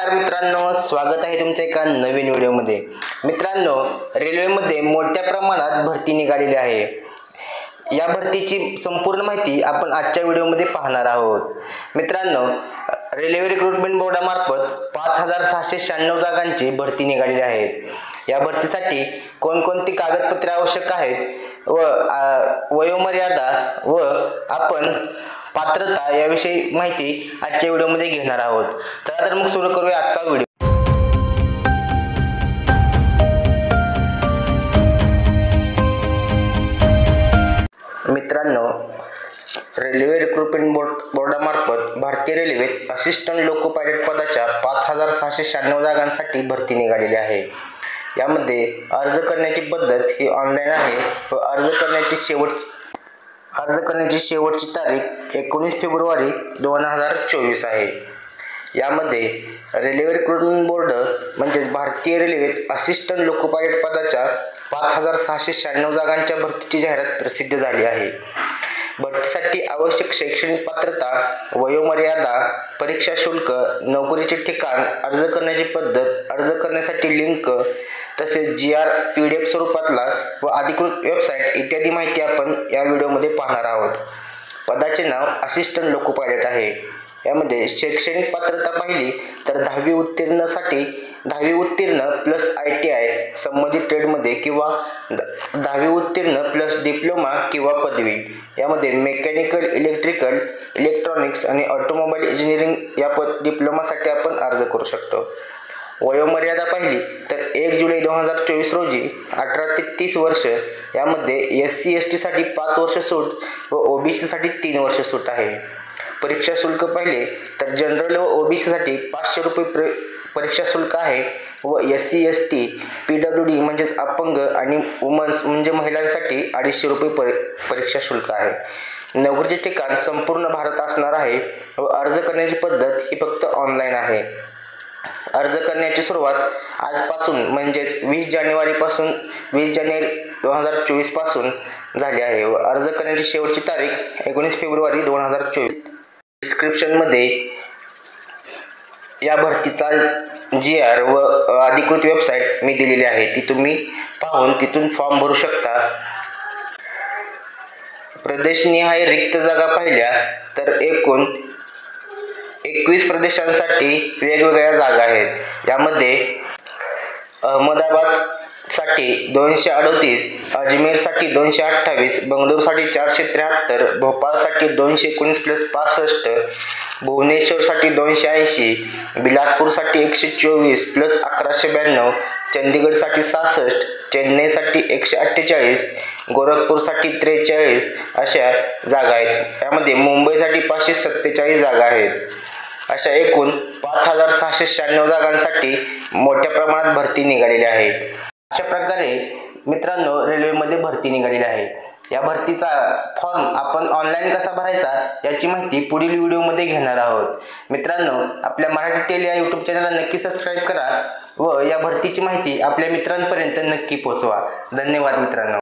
नमस्कार मित्रांनो, स्वागत आहे तुमच्या एका नवीन व्हिडिओमध्ये। मित्रांनो, रेल्वेमध्ये मोठ्या प्रमाणात भरती निघालेली आहे। या भरतीची संपूर्ण माहिती आपण आजच्या व्हिडिओमध्ये पाहणार आहोत। मित्रांनो, रेल्वे रिक्रुटमेंट बोर्डामार्फत 5696 जागांची भरती निघालेली आहे। या भरतीसाठी कोणकोणती कागदपत्रे आवश्यक आहेत व वयोमर्यादा व आपण पात्रता याविषयी माहिती आजच्या व्हिडिओमध्ये घेणार आहोत। चला तर मग सुरू करूया आजचा व्हिडिओ। मित्रांनो, रेल्वे रिक्रुटमेंट बोर्डामार्फत भारतीय रेल्वेत असिस्टंट लोको पायलट पदाच्या 5696 जागांसाठी भरती निघालेली आहे। यामध्ये अर्ज करण्याची पद्धत ही ऑनलाईन आहे व अर्ज करण्याची शेवटची तारीख 19 फेब्रुवारी 2024 आहे। यामध्ये रेल्वे रिक्रुटमेंट बोर्ड म्हणजे भारतीय रेल्वेत असिस्टंट लोको पायलट पदाच्या 5696 जागांच्या भरतीची जाहिरात प्रसिद्ध झाली आहे। भरतीसाठी आवश्यक शैक्षणिक पात्रता, वयोमर्यादा, परीक्षा शुल्क, नोकरीचे ठिकाण, अर्ज करण्याची पद्धत, अर्ज करण्यासाठी लिंक, तसेच GR PDF स्वरूपातला व अधिकृत वेबसाईट इत्यादी माहिती आपण या व्हिडिओमध्ये पाहणार आहोत। पदाचे नाव असिस्टंट लोको पायलट आहे। यामध्ये शैक्षणिक पात्रता पाहिली तर 10वी उत्तीर्ण प्लस ITI संबंधित ट्रेडमध्ये किंवा 10वी उत्तीर्ण प्लस डिप्लोमा किंवा पदवी। यामध्ये मेकॅनिकल, इलेक्ट्रिकल, इलेक्ट्रॉनिक्स आणि ऑटोमोबाईल इंजिनिअरिंग या डिप्लोमासाठी आपण अर्ज करू शकतो। वयोमर्यादा पाहिली तर 1 जुलै 2024 रोजी 18 ते 30 वर्ष। यामध्ये SC ST साठी 5 वर्ष सूट व OBC साठी 3 वर्ष सूट आहे। परीक्षा शुल्क पाहिले तर जनरल व OBC साठी 500 रुपये परीक्षा शुल्क आहे व SC ST PWD म्हणजेच अपंग आणि वुमन्स म्हणजे महिलांसाठी 250 रुपये परीक्षा शुल्क आहे। नोकरीचे ठिकाण संपूर्ण भारत असणार आहे व अर्ज करण्याची पद्धत ही फक्त ऑनलाईन आहे। अर्ज करण्याची सुरुवात आजपासून म्हणजेच 20 जानेवारी 2024 पासून झाली आहे व अर्ज करण्याची शेवटची तारीख 19 फेब्रुवारी 2024। डिस्क्रिप्शनमध्ये या भरतीचा GR व अधिकृत वेबसाईट मी दिलेली आहे, ती तुम्ही पाहून तिथून फॉर्म भरू शकता। प्रदेशनिहाय रिक्त जागा पाहिल्या तर एकूण 21 प्रदेशांसाठी वेगवेगळ्या जागा आहेत। यामध्ये अहमदाबाद साठी 238, अजमेर साठी 228, बंगळुरू साठी 473, भोपाळ साठी 219 प्लस 65, भुवनेश्वर साठी 280, बिलासपूर साठी 124 प्लस 1192, चंदीगड साठी 66, चेन्नई साठी 148, गोरखपूर साठी 43 अशा जागा आहेत। यामध्ये मुंबई साठी 547 जागा आहेत। अशा एकूण 5696 जागांसाठी मोठ्या प्रमाणात भरती निघालेली आहे। अशा प्रकारे मित्रांनो, रेल्वेमध्ये भरती निघालेली आहे। या भरतीचा फॉर्म आपण ऑनलाईन कसा भरायचा याची माहिती पुढील व्हिडिओमध्ये घेणार आहोत। मित्रांनो, आपल्या मराठी टेल या YouTube चॅनलला नक्की सबस्क्राईब करा व या भरतीची माहिती आपल्या मित्रांपर्यंत नक्की पोहोचवा। धन्यवाद मित्रांनो।